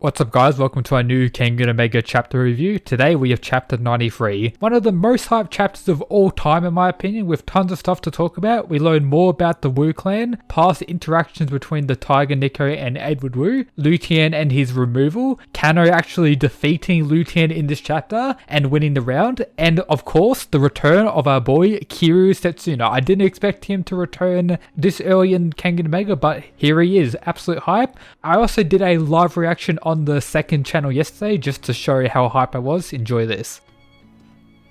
What's up guys, welcome to our new Kengan Omega chapter review. Today we have chapter 93, one of the most hyped chapters of all time in my opinion, with tons of stuff to talk about. We learn more about the Wu clan, past interactions between the Tiger Nico and Edward Wu, Lutian and his removal, Kano actually defeating Lutian in this chapter and winning the round, and of course the return of our boy Kiryu Setsuna. I didn't expect him to return this early in Kengan Omega, but here he is, absolute hype. I also did a live reaction on the second channel yesterday just to show how hype I was. Enjoy this.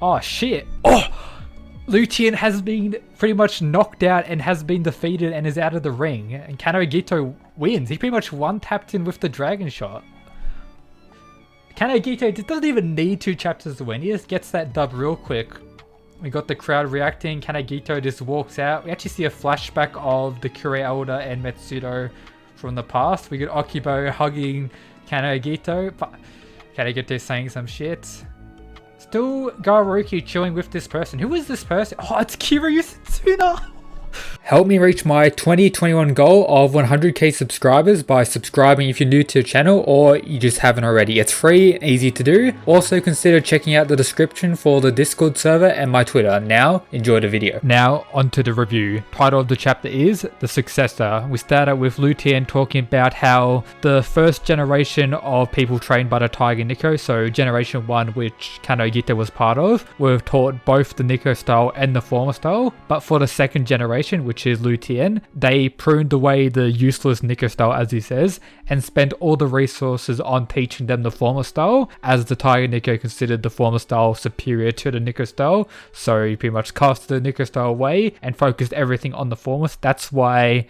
Oh shit. Oh! Lutian has been pretty much knocked out and has been defeated and is out of the ring. And Kano Gito wins. He pretty much one-tapped in with the dragon shot. Kano Gito doesn't even need 2 chapters to win. He just gets that dub real quick. We got the crowd reacting. Kano Gito just walks out. We actually see a flashback of the Kure Elder and Metsudo from the past. We get Okibo hugging Kano Gito. Kano Gito saying some shit. Still Garuki chilling with this person. Who is this person? Oh, it's Kiryu Setsuna! Help me reach my 2021 goal of 100k subscribers by subscribing if you're new to the channel or you just haven't already. It's free and easy to do. Also consider checking out the description for the Discord server and my Twitter. Now, enjoy the video. Now, onto the review. Title of the chapter is The Successor. We start out with Lutian talking about how the first generation of people trained by the Tiger Nico, so generation 1 which Kano Gito was part of, were taught both the Nico style and the former style, but for the second generation, which is Lutian, they pruned away the useless Nico style, as he says, and spent all the resources on teaching them the former style, as the Tiger Nico considered the former style superior to the Nico style, so he pretty much cast the Nico style away and focused everything on the former. That's why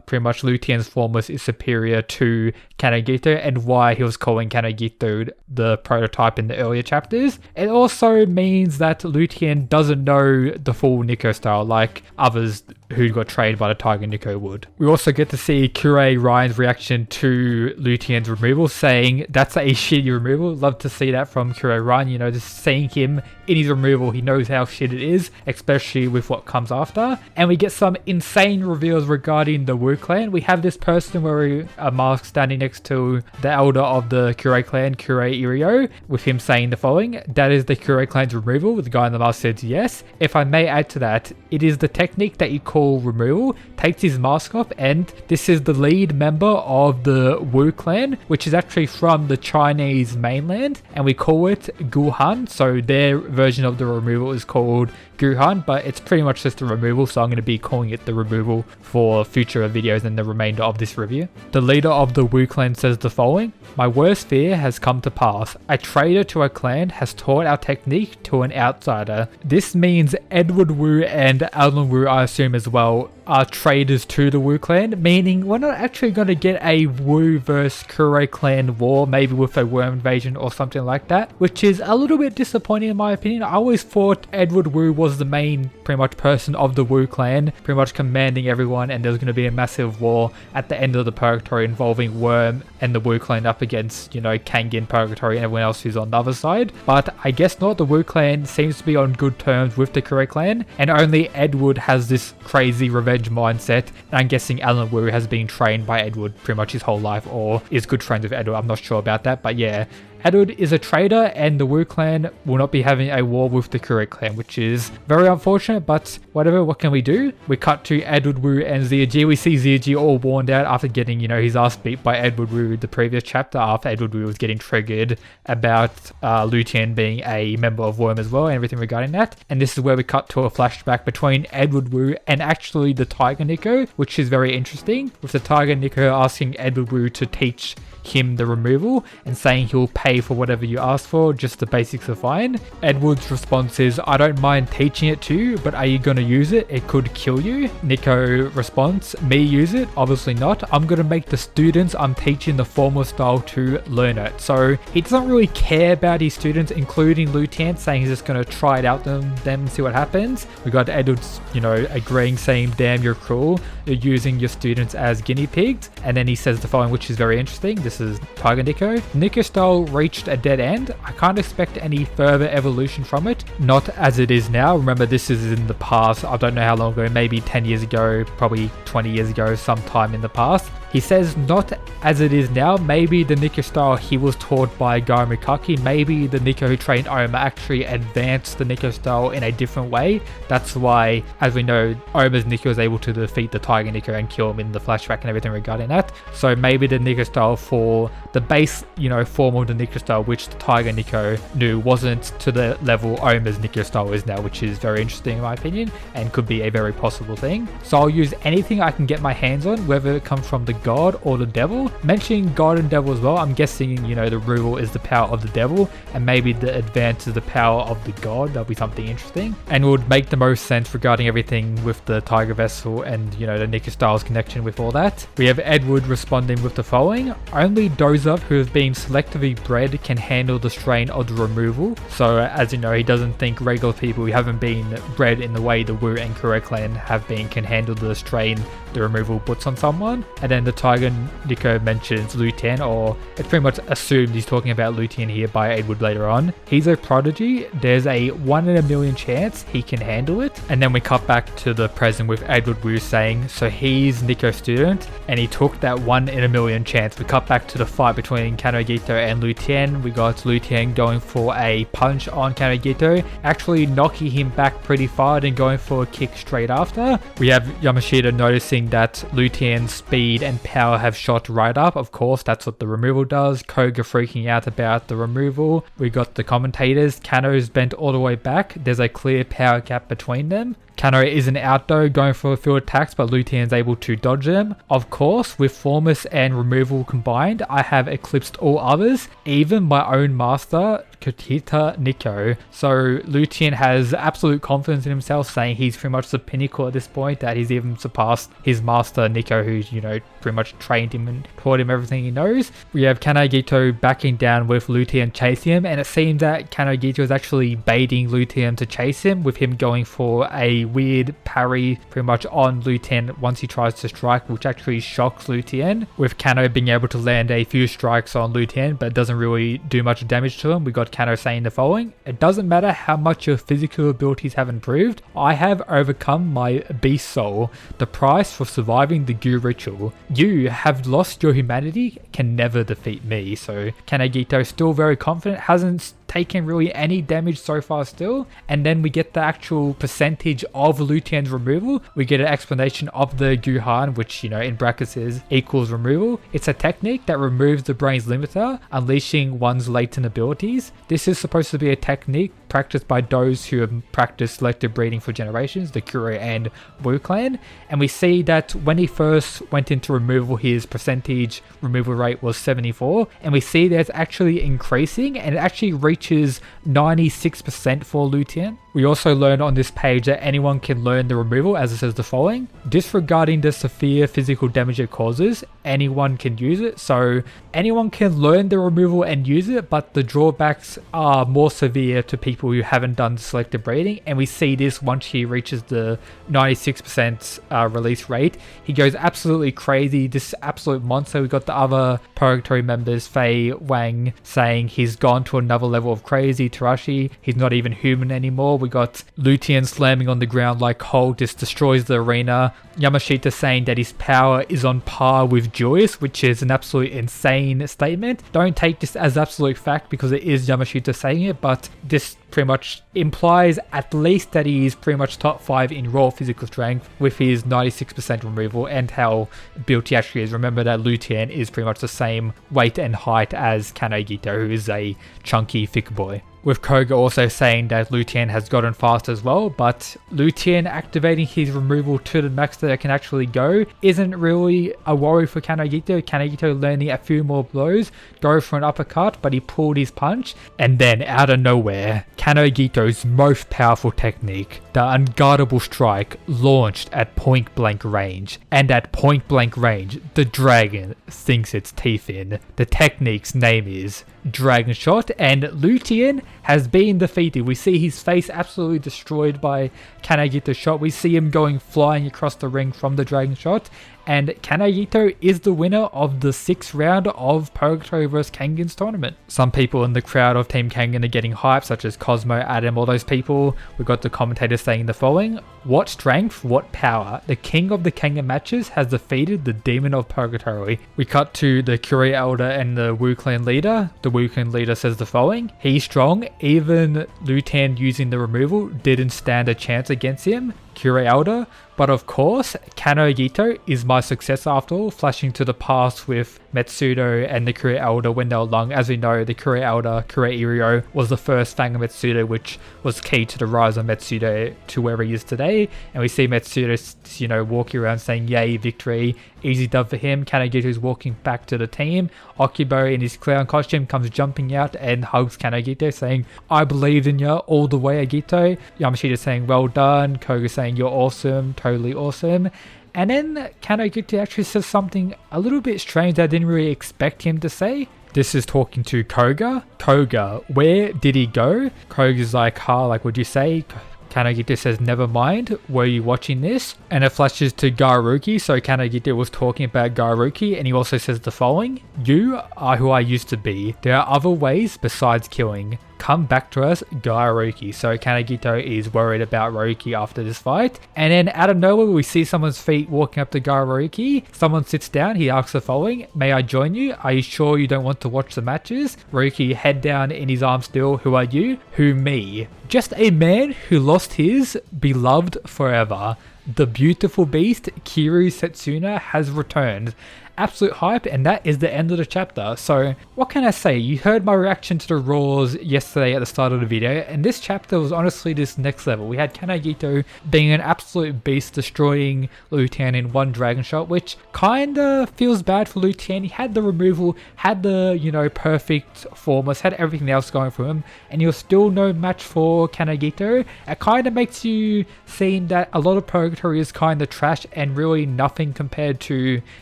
pretty much Lutian's former is superior to Kano Gito, and why he was calling Kano Gito the prototype in the earlier chapters. It also means that Lutian doesn't know the full Nico style like others who got trained by the Tiger Nico would. We also get to see Kure Ryan's reaction to Lutian's removal, saying that's a shitty removal. Love to see that from Kure Ryan, you know, just seeing him in his removal, he knows how shit it is, especially with what comes after. And we get some insane reveals regarding the Wu clan. We have this person wearing a mask standing next to the elder of the Kure clan, Kure Irio, with him saying the following: that is the Kure clan's removal. The guy in the mask says yes. If I may add to that, it is the technique that you call removal, takes his mask off, and this is the lead member of the Wu clan, which is actually from the Chinese mainland, and we call it Guhan. So their version of the removal is called Guhan, but it's pretty much just a removal, so I'm going to be calling it the removal for future videos and the remainder of this review. The leader of the Wu clan says the following: my worst fear has come to pass. A traitor to our clan has taught our technique to an outsider. This means Edward Wu and Alan Wu, I assume as well, are traitors to the Wu clan, meaning we're not actually going to get a Wu versus Kure clan war, maybe with a worm invasion or something like that, which is a little bit disappointing in my opinion. I always thought Edward Wu was the main pretty much person of the Wu clan, pretty much commanding everyone, and there's going to be a massive war at the end of the Purgatory involving Worm and the Wu clan up against, you know, Kangin Purgatory and everyone else who's on the other side. But I guess not. The Wu clan seems to be on good terms with the Kure clan, and only Edward has this crazy revenge mindset, and I'm guessing Alan Wu has been trained by Edward pretty much his whole life, or is good friends with Edward. I'm not sure about that, but yeah, Edward is a traitor, and the Wu clan will not be having a war with the Kure clan, which is very unfortunate, but whatever, what can we do? We cut to Edward Wu and Xiaji. We see Xiaji all worn out after getting, you know, his ass beat by Edward Wu the previous chapter, after Edward Wu was getting triggered about Lutian being a member of Worm as well, and everything regarding that. And this is where we cut to a flashback between Edward Wu and actually the Tiger Nico, which is very interesting, with the Tiger Nico asking Edward Wu to teach him the removal and saying he'll pay for whatever you ask for, just the basics are fine. Edward's response is, I don't mind teaching it to you, but are you gonna use it? It could kill you. Nico responds, me use it? Obviously not. I'm gonna make the students I'm teaching the former style to learn it. So he doesn't really care about his students, including Lutian, saying he's just gonna try it out them and see what happens. We got Edward's, you know, agreeing, saying, damn, you're cruel. You're using your students as guinea pigs. And then he says the following, which is very interesting. This is Tiger Nico. Nico style reached a dead end. I can't expect any further evolution from it, not as it is now. Remember, this is in the past. I don't know how long ago, maybe 10 years ago, probably 20 years ago, sometime in the past. He says not as it is now. Maybe the Nico style he was taught by Guy Mikaki, maybe the Nico who trained Oma actually advanced the Nico style in a different way. That's why, as we know, Oma's Nico was able to defeat the Tiger Nico and kill him in the flashback and everything regarding that. So maybe the Nico style for the base, form of the Nico style, which the Tiger Nico knew, wasn't to the level Oma's Nico style is now, which is very interesting in my opinion and could be a very possible thing. So I'll use anything I can get my hands on, whether it comes from the god or the devil. Mentioning god and devil as well, I'm guessing the removal is the power of the devil and maybe the advance is the power of the god. That'll be something interesting and would make the most sense regarding everything with the Tiger Vessel and the Nico Styles connection with all that. We have Edward responding with the following: only Doza, who has been selectively bred, can handle the strain of the removal. So as you know, he doesn't think regular people who haven't been bred in the way the Wu and Kuro clan have been can handle the strain the removal puts on someone. And then the Tiger Nico mentions Lu Tian, or it's pretty much assumed he's talking about Lu Tian here by Edward later on. He's a prodigy. There's a 1 in a million chance he can handle it. And then we cut back to the present with Edward Wu saying, so he's Nico's student and he took that 1 in a million chance. We cut back to the fight between Kanogito and Lu Tian. We got Lu Tian going for a punch on Kanogito, actually knocking him back pretty far and going for a kick straight after. We have Yamashita noticing that Lu Tian's speed and power have shot right up. Of course, that's what the removal does. Koga freaking out about the removal. We got the commentators. Kano's bent all the way back. There's a clear power gap between them. Kano isn't out though, going for field attacks, but Lu Tian's able to dodge them. Of course, with Formless and removal combined, I have eclipsed all others, even my own master, Kotita Nico. So Lu Tian has absolute confidence in himself, saying he's pretty much the pinnacle at this point, that he's even surpassed his master Nico, who's, pretty much trained him and taught him everything he knows. We have Kanagito backing down with Lu Tian chasing him, and it seems that Kanagito is actually baiting Lu Tian to chase him, with him going for a weird parry pretty much on Lu Tian once he tries to strike, which actually shocks Lu Tian, with Kano being able to land a few strikes on Lu Tian, but it doesn't really do much damage to him. We got Kano saying the following: it doesn't matter how much your physical abilities have improved, I have overcome my beast soul. The price for surviving the Gu ritual. You have lost your humanity, can never defeat me. So Kanagito still very confident, hasn't taken really any damage so far still. And then we get the actual percentage of Lu Tian's removal. We get an explanation of the Guhan, which in brackets is equals removal. It's a technique that removes the brain's limiter, unleashing one's latent abilities. This is supposed to be a technique practiced by those who have practiced selective breeding for generations, the Kuro and Wu clan. And we see that when he first went into removal, his percentage removal rate was 74, and we see that it's actually increasing, and it actually reaches 96% for Lu Tian. We also learn on this page that anyone can learn the removal, as it says the following: disregarding the severe physical damage it causes, anyone can use it. So anyone can learn the removal and use it, but the drawbacks are more severe to people who haven't done selective breeding. And we see this once he reaches the 96% release rate. He goes absolutely crazy, this absolute monster. We got the other Purgatory members, Fei Wang, saying he's gone to another level of crazy. Tarashi, he's not even human anymore. We got Lu Tian slamming on the ground like Hulk, just destroys the arena. Yamashita saying that his power is on par with Julius, which is an absolute insane statement. Don't take this as absolute fact because it is Yamashita saying it, but this pretty much implies at least that he is pretty much top 5 in raw physical strength with his 96% removal and how built he actually is. Remember that Lu Tian is pretty much the same weight and height as Kanagito, who is a chunky, thick boy. With Koga also saying that Lu Tian has gotten fast as well, but Lu Tian activating his removal to the max that it can actually go isn't really a worry for Kanagito. Kanagito landing a few more blows, go for an uppercut, but he pulled his punch, and then out of nowhere, Kanagito's most powerful technique, the unguardable strike, launched at point blank range. And at point blank range, the dragon sinks its teeth in. The technique's name is Dragon Shot, and Lu Tian has been defeated. We see his face absolutely destroyed by Kanagito's shot. We see him going flying across the ring from the Dragon Shot, and Kanagito is the winner of the 6th round of Purgatory vs Kangen's tournament. Some people in the crowd of Team Kangen are getting hyped, such as Cosmo, Adam, all those people. We got the commentators saying the following: "What strength, what power. The king of the Kangen matches has defeated the demon of Purgatory." We cut to the Kiri Elder and the Wu Clan leader. The Wu Clan leader says the following: "He's strong, even Liu Tian using the removal didn't stand a chance against him." Kiri Elder: "But of course, Kanagito is my successor after all," flashing to the past with Metsudo and the Kiri Elder when they were young. As we know, the Kiri Elder, Kiri Irio, was the first Fang of Metsudo, which was key to the rise of Metsudo to where he is today. And we see Metsudo, walking around saying, "Yay, victory, easy dub for him." Kanagito is walking back to the team. Okubo in his clown costume comes jumping out and hugs Kanagito, saying, "I believed in you all the way, Agito." Yamashita saying, "Well done." Koga saying, "You're awesome, totally awesome." And then Kanagito actually says something a little bit strange that I didn't really expect him to say. This is talking to Koga. "Koga, where did he go?" Koga's like, what'd you say?" Kanagito says, "Never mind, were you watching this?" And it flashes to Garuki, so Kanagito was talking about Garuki, and he also says the following: "You are who I used to be. There are other ways besides killing. Come back to us, Garuki." So Kanagito is worried about Ruki after this fight. And then out of nowhere, we see someone's feet walking up to Garuki. Someone sits down, he asks the following: "May I join you? Are you sure you don't want to watch the matches?" Ruki, head down in his arm still: "Who are you?" "Who, me? Just a man who lost his beloved forever. The beautiful beast, Kiryu Setsuna, has returned." Absolute hype, and that is the end of the chapter. So what can I say? You heard my reaction to the Raws yesterday at the start of the video, and this chapter was honestly this next level. We had Kanagito being an absolute beast, destroying Liu Tian in one dragon shot, which kinda feels bad for Liu Tian. He had the removal, had the perfect formless, had everything else going for him, and he was still no match for Kanagito. It kinda makes you seem that a lot of Purgatory is kinda trash and really nothing compared to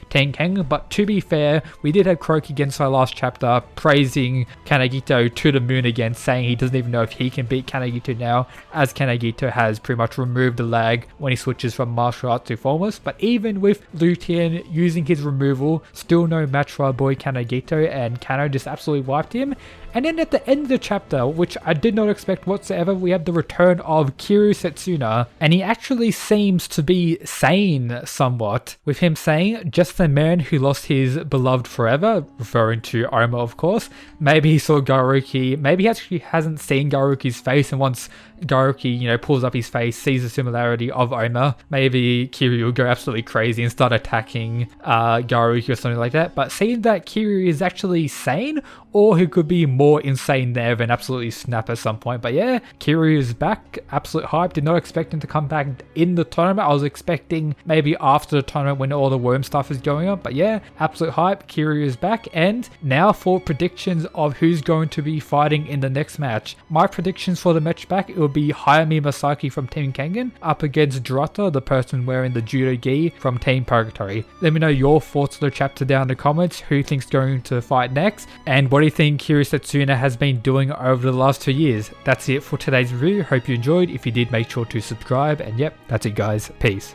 Tenkeng. But to be fair, we did have Croak against our last chapter praising Kanagito to the moon again, saying he doesn't even know if he can beat Kanagito now, as Kanagito has pretty much removed the lag when he switches from martial arts to formless. But even with Liu Tian using his removal, still no match for our boy Kanagito, and Kano just absolutely wiped him. And then at the end of the chapter, which I did not expect whatsoever, we have the return of Kiryu Setsuna, and he actually seems to be sane somewhat, with him saying, "Just a man who lost his beloved forever," referring to Oma, of course. Maybe he saw Garuki, maybe he actually hasn't seen Garuki's face, and once Garuki, pulls up his face, sees the similarity of Oma, maybe Kiryu will go absolutely crazy and start attacking Garuki or something like that. But seeing that Kiryu is actually sane, or he could be more insane there than absolutely snap at some point. But yeah, Kiryu is back, absolute hype. Did not expect him to come back in the tournament. I was expecting maybe after the tournament when all the worm stuff is going on. But yeah, absolute hype. Kiryu is back. And now for predictions of who's going to be fighting in the next match. My predictions for the match back, it will be Hayami Masaki from Team Kangen up against Durata, the person wearing the judo gi from Team Purgatory. Let me know your thoughts on the chapter down in the comments. Who thinks going to fight next? And what do you think Kiryu Setsuna has been doing over the last 2 years? That's it for today's review. Hope you enjoyed. If you did, make sure to subscribe. And yep, that's it guys. Peace.